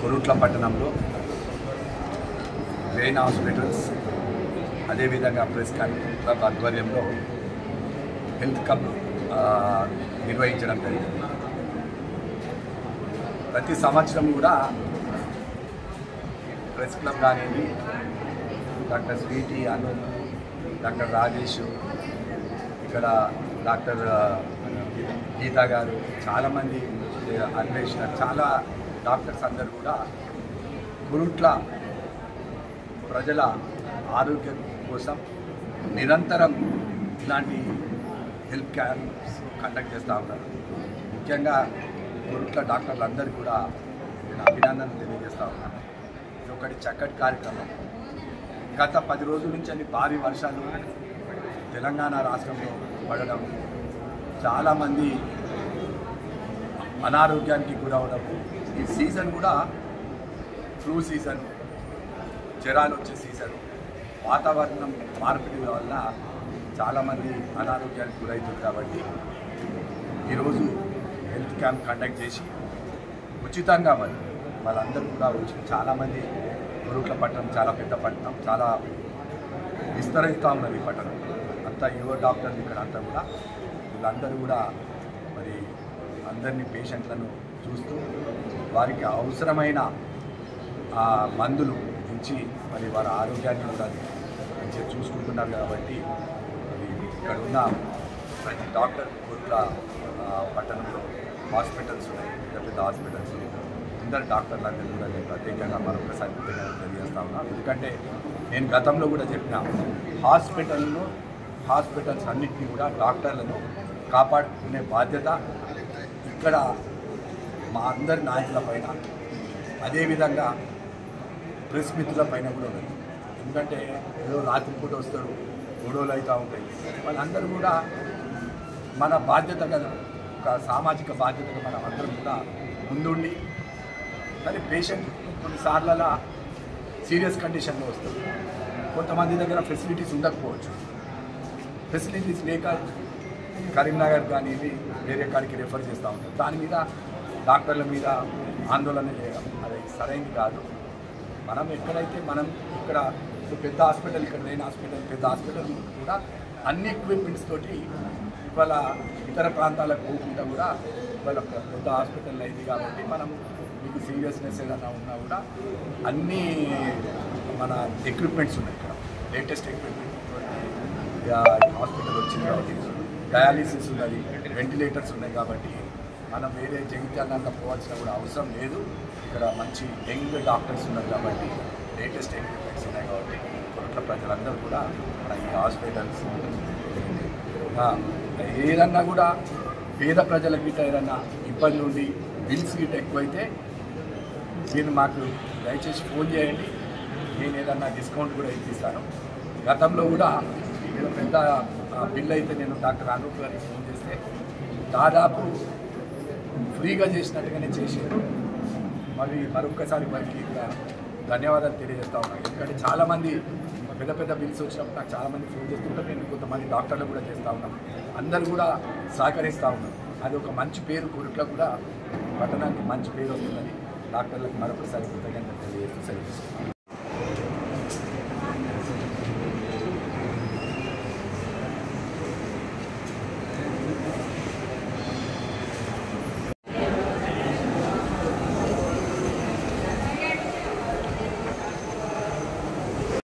కొరుట్ల పట్టణంలో rain hospitals అదేవిధంగా press club ఆధ్వర్యంలో హెల్త్ క్యాంప్ నిర్వహించడం జరిగింది. ప్రతి సంవత్సరం కూడా ప్రెస్ క్లబ్ కానివ్వండి, డాక్టర్ స్వీటీ అను, డాక్టర్ రాజేష్, ఇక్కడ డాక్టర్ గీతా గారు, చాలామంది అన్వేషణ, చాలా డాక్టర్స్ అందరూ కూడా కొరుట్ల ప్రజల ఆరోగ్యం కోసం నిరంతరం ఇలాంటి హెల్త్ క్యాంప్స్ కండక్ట్ చేస్తూ ఉన్నారు. ముఖ్యంగా కొరుట్ల డాక్టర్లందరూ కూడా నేను అభినందనలు తెలియజేస్తూ ఉన్నాను. ఇది ఒకటి చక్కటి కార్యక్రమం. గత 10 రోజుల నుంచి భారీ వర్షాలు తెలంగాణ రాష్ట్రంలో పడడం, చాలామంది అనారోగ్యానికి గురవడం, ఈ సీజన్ కూడా ఫ్లూ సీజన్, జ్వరాలు వచ్చే సీజన్, వాతావరణం మార్పిడి వల్ల చాలామంది అనారోగ్యానికి గురవుతుంది. కాబట్టి ఈరోజు హెల్త్ క్యాంప్ కండక్ట్ చేసి ఉచితంగా వాళ్ళందరూ కూడా వచ్చి, చాలామంది కొరుట్ల పట్టణం చాలా పెద్ద పట్టణం, చాలా విస్తరిస్తూ ఉన్నది ఈ పట్టణం అంతా. యువ డాక్టర్లు ఇక్కడ అంతా కూడా, వీళ్ళందరూ కూడా మరి అందరినీ పేషెంట్లను చూస్తూ వారికి అవసరమైన మందులు ఇచ్చి మరి వారి ఆరోగ్యాన్ని కూడా మంచిగా చూసుకుంటున్నారు. కాబట్టి ఇక్కడ ఉన్న ప్రతి డాక్టర్ కొరుట్ల పట్టణంలో హాస్పిటల్స్ ఉన్నాయి, పెద్ద పెద్ద హాస్పిటల్స్, అందరు డాక్టర్లందరూ కూడా నేను ప్రత్యేకంగా మరొకసారి తెలియజేస్తా ఉన్నాను. ఎందుకంటే నేను గతంలో కూడా చెప్పిన, హాస్పిటల్స్ అన్నింటినీ కూడా డాక్టర్లను కాపాడుకునే బాధ్యత ఇక్కడ మా అందరి నాయకుల పైన, అదేవిధంగా ప్రెస్ మిత్రుల పైన కూడా ఉన్నది. ఎందుకంటే ఏదో రాత్రిపూట వస్తారు, గొడవలు అవుతూ ఉంటాయి. వాళ్ళందరూ కూడా మన బాధ్యతగా, ఒక సామాజిక బాధ్యతగా మనం అందరం కూడా ముందుండి, కానీ పేషెంట్ కొన్నిసార్లు సీరియస్ కండిషన్లో వస్తారు. కొంతమంది దగ్గర ఫెసిలిటీస్ ఉండకపోవచ్చు. ఫెసిలిటీస్ లేక కరీంనగర్ కానీ వేరే కాడికి రెఫర్ చేస్తూ ఉంటారు. దాని మీద డాక్టర్ల మీద ఆందోళన చేయడం, అదే సరైనది కాదు. మనం ఎక్కడైతే మనం ఇక్కడ పెద్ద హాస్పిటల్, ఇక్కడ లేని హాస్పిటల్, పెద్ద హాస్పిటల్ కూడా అన్ని ఎక్విప్మెంట్స్ తోటి ఇవాళ ఇతర ప్రాంతాలకు పోకుండా కూడా ఇవాళ పెద్ద హాస్పిటల్ అయింది కాబట్టి మనం మీకు సీరియస్నెస్ ఏదైనా ఉన్నా కూడా అన్ని మన ఎక్విప్మెంట్స్ ఉన్నాయి. ఇక్కడ లేటెస్ట్ ఎక్విప్మెంట్ హాస్పిటల్ వచ్చింది కాబట్టి డయాలిసిస్ ఉన్నది, వెంటిలేటర్స్ ఉన్నాయి కాబట్టి మనం వేరే జగిత్యాలంతా పోవాల్సిన కూడా అవసరం లేదు. ఇక్కడ మంచి యంగ్ డాక్టర్స్ ఉన్నారు కాబట్టి లేటెస్ట్ ఎక్విప్మెంట్స్ ఉన్నాయి కాబట్టి కొట్ల ప్రజలందరూ కూడా మన ఈ హాస్పిటల్స్ ఏదన్నా కూడా పేద ప్రజల గిట్ట ఏదన్నా ఇబ్బంది ఉండి బిల్స్ గిట్ట ఎక్కువైతే మీరు మాకు దయచేసి ఫోన్ చేయండి, నేను ఏదన్నా డిస్కౌంట్ కూడా ఇప్పిస్తాను. గతంలో కూడా ఏదో పెద్ద బిల్ అయితే నేను డాక్టర్ అనూప్ గారికి ఫోన్ చేస్తే దాదాపు ఫ్రీగా చేసినట్టుగానే చేశారు. మరొక్కసారి వారికి ధన్యవాదాలు తెలియజేస్తా ఉన్నాను. ఎందుకంటే చాలామంది పెద్ద పెద్ద బిల్స్ వచ్చినప్పుడు నాకు చాలామంది ఫోన్ చేస్తుంటారు, నేను కొంతమంది డాక్టర్లు కూడా చేస్తూ ఉన్నాను. అందరూ కూడా సహకరిస్తూ ఉన్నారు. అది ఒక మంచి పేరు, కోరికలో కూడా పట్టణానికి మంచి పేరు వస్తుందని డాక్టర్లకు మరొకసారి కృతజ్ఞతలు తెలియజేస్తూ సెలవు.